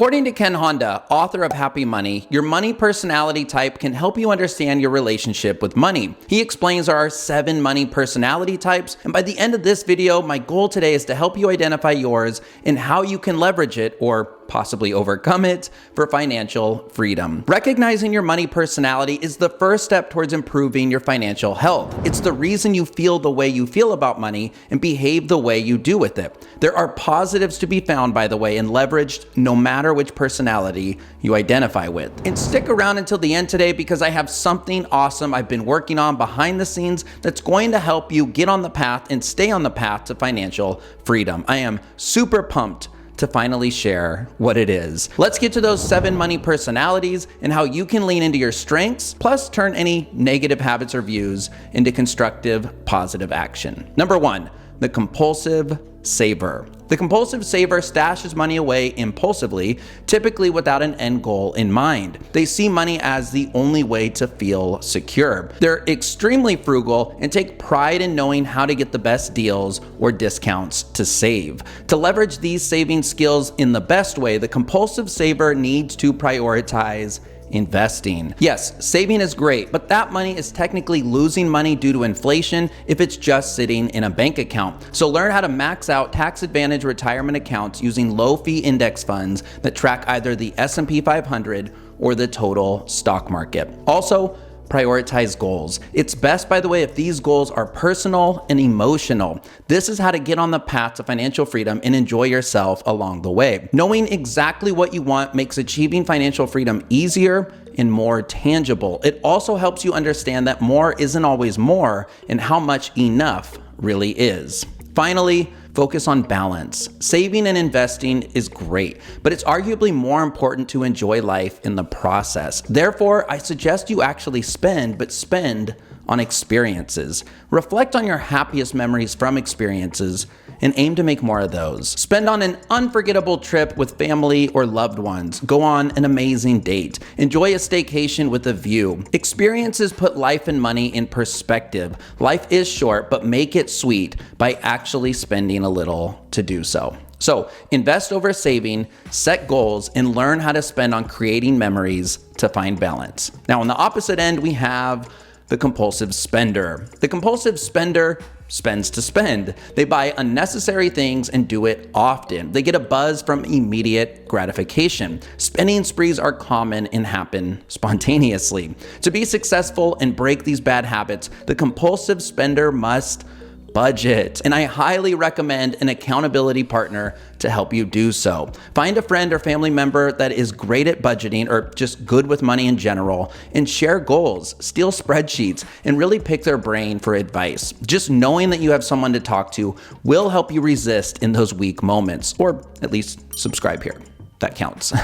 According to Ken Honda, author of Happy Money, your money personality type can help you understand your relationship with money. He explains there are 7 money personality types, and by the end of this video, my goal today is to help you identify yours and how you can leverage it or possibly overcome it for financial freedom. Recognizing your money personality is the first step towards improving your financial health. It's the reason you feel the way you feel about money and behave the way you do with it. There are positives to be found, by the way, and leveraged no matter which personality you identify with. And stick around until the end today because I have something awesome I've been working on behind the scenes that's going to help you get on the path and stay on the path to financial freedom. I am super pumped to finally share what it is. Let's get to those 7 money personalities and how you can lean into your strengths, plus turn any negative habits or views into constructive, positive action. Number 1, the compulsive saver. The compulsive saver stashes money away impulsively, typically without an end goal in mind. They see money as the only way to feel secure. They're extremely frugal and take pride in knowing how to get the best deals or discounts to save. To leverage these saving skills in the best way, the compulsive saver needs to prioritize investing. Yes, saving is great, but that money is technically losing money due to inflation if it's just sitting in a bank account. So learn how to max out tax advantage retirement accounts using low fee index funds that track either the S&P 500 or the total stock market. Also, prioritize goals. It's best, by the way, if these goals are personal and emotional. This is how to get on the path to financial freedom and enjoy yourself along the way. Knowing exactly what you want makes achieving financial freedom easier and more tangible. It also helps you understand that more isn't always more and how much enough really is. Finally, focus on balance. Saving and investing is great, but it's arguably more important to enjoy life in the process. Therefore, I suggest you actually spend on experiences. Reflect on your happiest memories from experiences and aim to make more of those. Spend on an unforgettable trip with family or loved ones. Go on an amazing date. Enjoy a staycation with a view. Experiences put life and money in perspective. Life is short, but make it sweet by actually spending a little to do so. So invest over saving, set goals, and learn how to spend on creating memories to find balance. Now, on the opposite end, we have the compulsive spender. The compulsive spender spends to spend. They buy unnecessary things and do it often. They get a buzz from immediate gratification. Spending sprees are common and happen spontaneously. To be successful and break these bad habits, the compulsive spender must budget. And I highly recommend an accountability partner to help you do so. Find a friend or family member that is great at budgeting or just good with money in general and share goals, steal spreadsheets, and really pick their brain for advice. Just knowing that you have someone to talk to will help you resist in those weak moments, or at least subscribe here. That counts.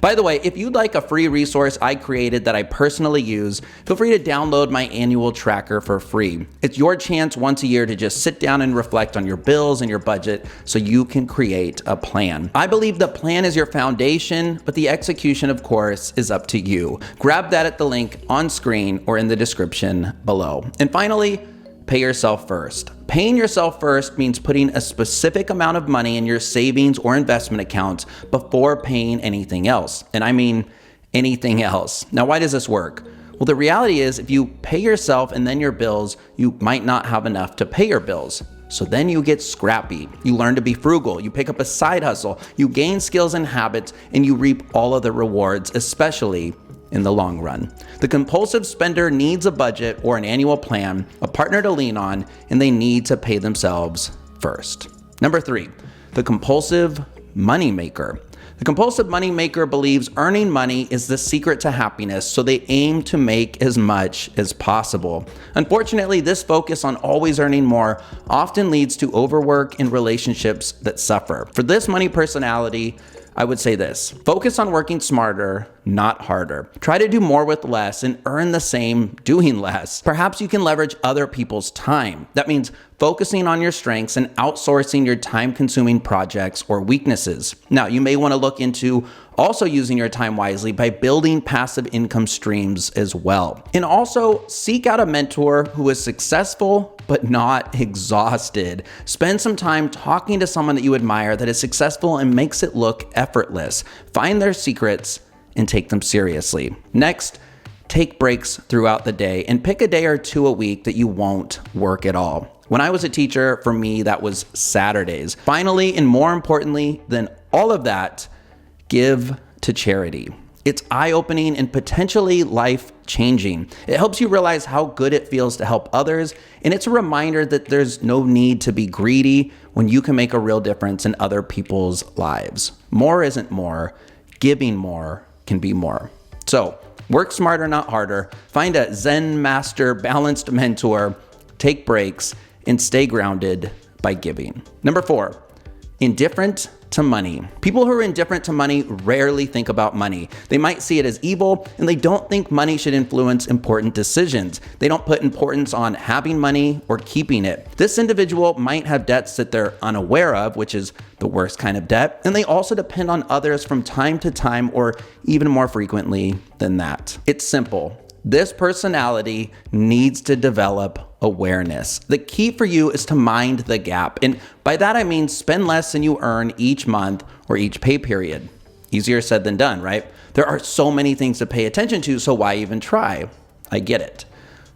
By the way, if you'd like a free resource I created that I personally use, feel free to download my annual tracker for free. It's your chance once a year to just sit down and reflect on your bills and your budget so you can create a plan. I believe the plan is your foundation, but the execution, of course, is up to you. Grab that at the link on screen or in the description below. And finally, pay yourself first. Paying yourself first means putting a specific amount of money in your savings or investment accounts before paying anything else. And I mean anything else. Now, why does this work? Well, the reality is if you pay yourself and then your bills, you might not have enough to pay your bills. So then you get scrappy. You learn to be frugal. You pick up a side hustle. You gain skills and habits, and you reap all of the rewards, especially in the long run. The compulsive spender needs a budget or an annual plan, a partner to lean on, and they need to pay themselves first. Number 3, the compulsive moneymaker. The compulsive moneymaker believes earning money is the secret to happiness, so they aim to make as much as possible. Unfortunately, this focus on always earning more often leads to overwork and relationships that suffer. For this money personality, I would say this: focus on working smarter, not harder. Try to do more with less and earn the same doing less. Perhaps you can leverage other people's time. That means focusing on your strengths and outsourcing your time-consuming projects or weaknesses. Now, you may want to look into also using your time wisely by building passive income streams as well. And also seek out a mentor who is successful but not exhausted. Spend some time talking to someone that you admire that is successful and makes it look effortless. Find their secrets and take them seriously. Next, take breaks throughout the day and pick a day or two a week that you won't work at all. When I was a teacher, for me, that was Saturdays. Finally, and more importantly than all of that, give to charity. It's eye-opening and potentially life-changing. It helps you realize how good it feels to help others, and it's a reminder that there's no need to be greedy when you can make a real difference in other people's lives. More isn't more. Giving more can be more. So, work smarter, not harder. Find a Zen master, balanced mentor, take breaks, and stay grounded by giving. Number 4, indifferent to money. People who are indifferent to money rarely think about money. They might see it as evil, and they don't think money should influence important decisions. They don't put importance on having money or keeping it. This individual might have debts that they're unaware of, which is the worst kind of debt, and they also depend on others from time to time or even more frequently than that. It's simple. This personality needs to develop awareness. The key for you is to mind the gap. And by that, I mean spend less than you earn each month or each pay period. Easier said than done, right? There are so many things to pay attention to, so why even try? I get it.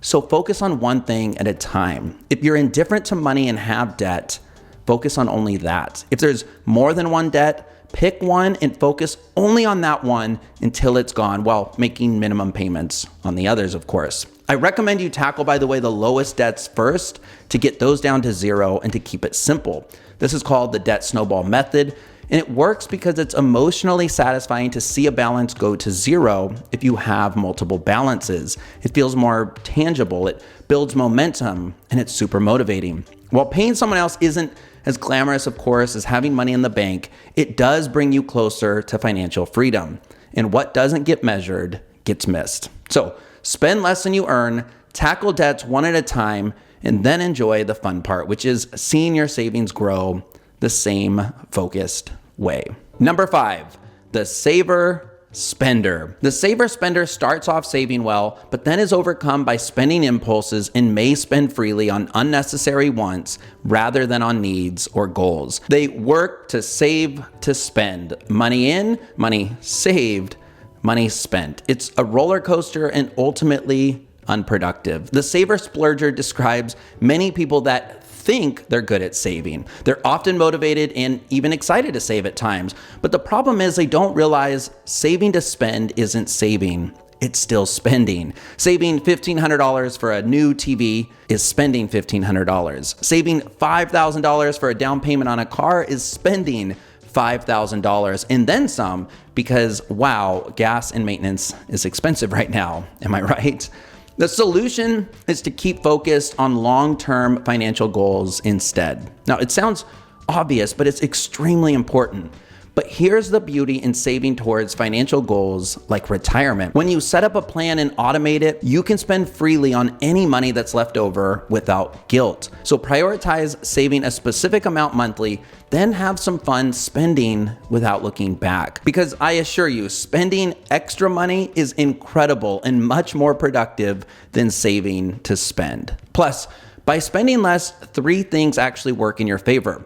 So focus on one thing at a time. If you're indifferent to money and have debt, focus on only that. If there's more than one debt, pick one and focus only on that one until it's gone while making minimum payments on the others, of course. I recommend you tackle, by the way, the lowest debts first to get those down to zero and to keep it simple. This is called the debt snowball method, and it works because it's emotionally satisfying to see a balance go to zero if you have multiple balances. It feels more tangible, it builds momentum, and it's super motivating. While paying someone else isn't as glamorous, of course, as having money in the bank, it does bring you closer to financial freedom. And what doesn't get measured gets missed. So spend less than you earn, tackle debts one at a time, and then enjoy the fun part, which is seeing your savings grow the same focused way. Number 5, the saver spender. The saver spender starts off saving well, but then is overcome by spending impulses and may spend freely on unnecessary wants rather than on needs or goals. They work to save to spend. Money in, money saved, money spent. It's a roller coaster and ultimately unproductive. The saver splurger describes many people that think they're good at saving. They're often motivated and even excited to save at times. But the problem is they don't realize saving to spend isn't saving. It's still spending. Saving $1,500 for a new TV is spending $1,500. Saving $5,000 for a down payment on a car is spending $5,000 and then some because, wow, gas and maintenance is expensive right now. Am I right? The solution is to keep focused on long-term financial goals instead. Now, it sounds obvious, but it's extremely important. But here's the beauty in saving towards financial goals like retirement. When you set up a plan and automate it, you can spend freely on any money that's left over without guilt. So prioritize saving a specific amount monthly, then have some fun spending without looking back. Because I assure you, spending extra money is incredible and much more productive than saving to spend. Plus, by spending less, 3 things actually work in your favor.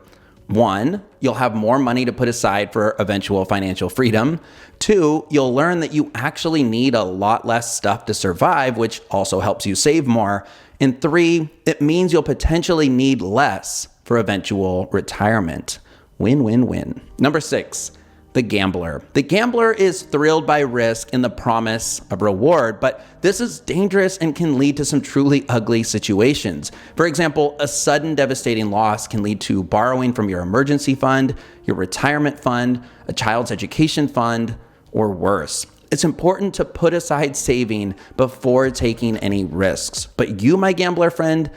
1, you'll have more money to put aside for eventual financial freedom. 2, you'll learn that you actually need a lot less stuff to survive, which also helps you save more. And 3, it means you'll potentially need less for eventual retirement. Win, win, win. Number 6, the gambler. The gambler is thrilled by risk and the promise of reward, but this is dangerous and can lead to some truly ugly situations. For example, a sudden devastating loss can lead to borrowing from your emergency fund, your retirement fund, a child's education fund, or worse. It's important to put aside saving before taking any risks. But you, my gambler friend,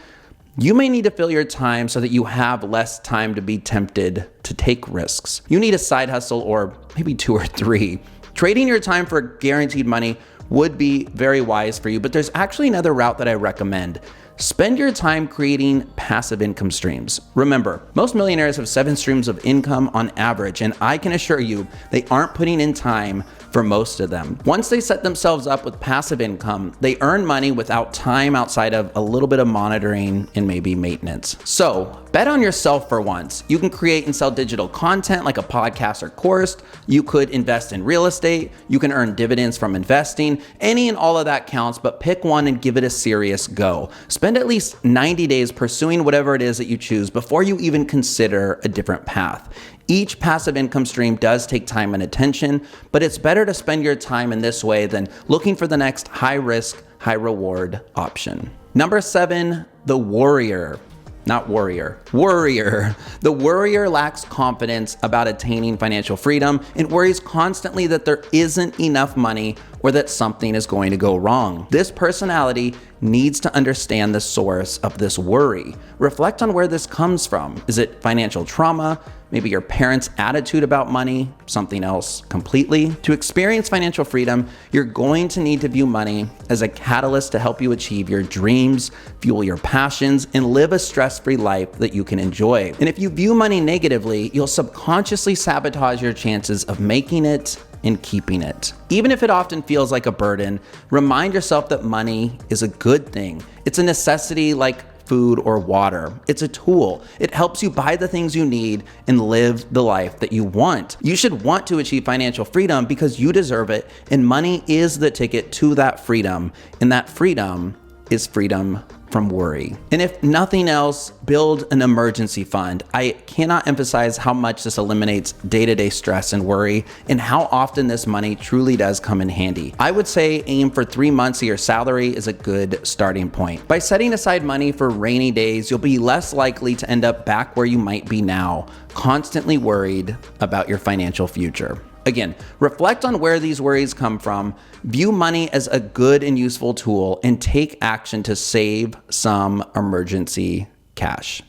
You may need to fill your time so that you have less time to be tempted to take risks. You need a side hustle or maybe 2 or 3. Trading your time for guaranteed money would be very wise for you, but there's actually another route that I recommend. Spend your time creating passive income streams. Remember, most millionaires have 7 streams of income on average, and I can assure you they aren't putting in time for most of them. Once they set themselves up with passive income, they earn money without time outside of a little bit of monitoring and maybe maintenance. So bet on yourself for once. You can create and sell digital content like a podcast or course. You could invest in real estate. You can earn dividends from investing. Any and all of that counts, but pick one and give it a serious go. Spend at least 90 days pursuing whatever it is that you choose before you even consider a different path. Each passive income stream does take time and attention, but it's better to spend your time in this way than looking for the next high risk, high reward option. Number 7, the warrior. Not warrior, worrier. The worrier lacks confidence about attaining financial freedom and worries constantly that there isn't enough money or that something is going to go wrong. This personality needs to understand the source of this worry. Reflect on where this comes from. Is it financial trauma? Maybe your parents' attitude about money? Something else completely? To experience financial freedom, you're going to need to view money as a catalyst to help you achieve your dreams, fuel your passions, and live a stress-free life that you can enjoy. And if you view money negatively, you'll subconsciously sabotage your chances of making it and keeping it. Even if it often feels like a burden, remind yourself that money is a good thing. It's a necessity like food or water. It's a tool. It helps you buy the things you need and live the life that you want. You should want to achieve financial freedom because you deserve it, and money is the ticket to that freedom, and that freedom is freedom from worry. And if nothing else, build an emergency fund. I cannot emphasize how much this eliminates day-to-day stress and worry, and how often this money truly does come in handy. I would say aim for 3 months of your salary is a good starting point. By setting aside money for rainy days, you'll be less likely to end up back where you might be now, constantly worried about your financial future. Again, reflect on where these worries come from, view money as a good and useful tool, and take action to save some emergency cash.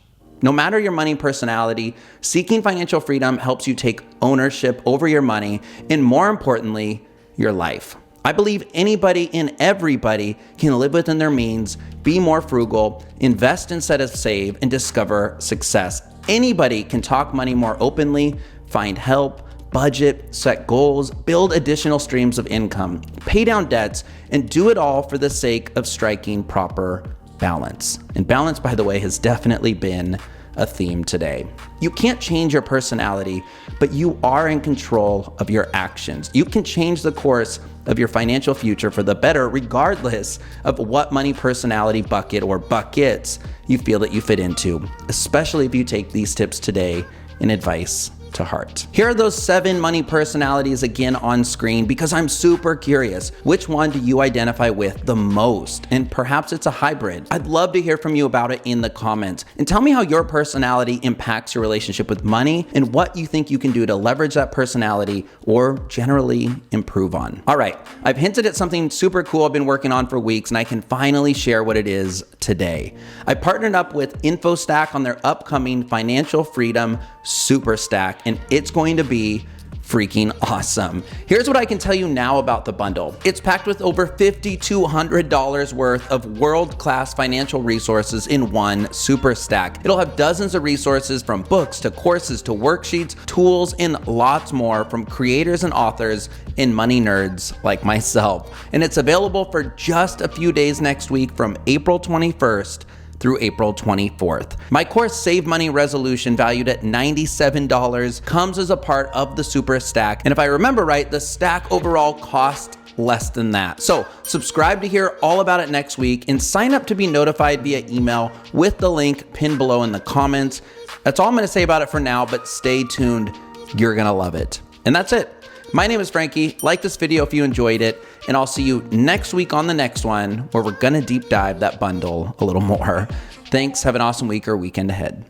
No matter your money personality, seeking financial freedom helps you take ownership over your money and, more importantly, your life. I believe anybody and everybody can live within their means, be more frugal, invest instead of save, and discover success. Anybody can talk money more openly, find help, budget, set goals, build additional streams of income, pay down debts, and do it all for the sake of striking proper balance. And balance, by the way, has definitely been a theme today. You can't change your personality, but you are in control of your actions. You can change the course of your financial future for the better, regardless of what money personality bucket or buckets you feel that you fit into, especially if you take these tips today in advice to heart. Here are those 7 money personalities again on screen because I'm super curious. Which one do you identify with the most? And perhaps it's a hybrid. I'd love to hear from you about it in the comments. And tell me how your personality impacts your relationship with money and what you think you can do to leverage that personality or generally improve on. All right, I've hinted at something super cool I've been working on for weeks, and I can finally share what it is today. I partnered up with InfoStack on their upcoming Financial Freedom Super Stack, and it's going to be freaking awesome. Here's what I can tell you now about the bundle. It's packed with over $5,200 worth of world-class financial resources in one super stack. It'll have dozens of resources from books to courses to worksheets, tools, and lots more from creators and authors and money nerds like myself. And it's available for just a few days next week from April 21st through April 24th. My course Save Money Resolution, valued at $97, comes as a part of the super stack. And if I remember right, the stack overall costs less than that. So subscribe to hear all about it next week and sign up to be notified via email with the link pinned below in the comments. That's all I'm gonna say about it for now, but stay tuned. You're gonna love it. And that's it. My name is Frankie. Like this video if you enjoyed it, and I'll see you next week on the next one where we're gonna deep dive that bundle a little more. Thanks, have an awesome week or weekend ahead.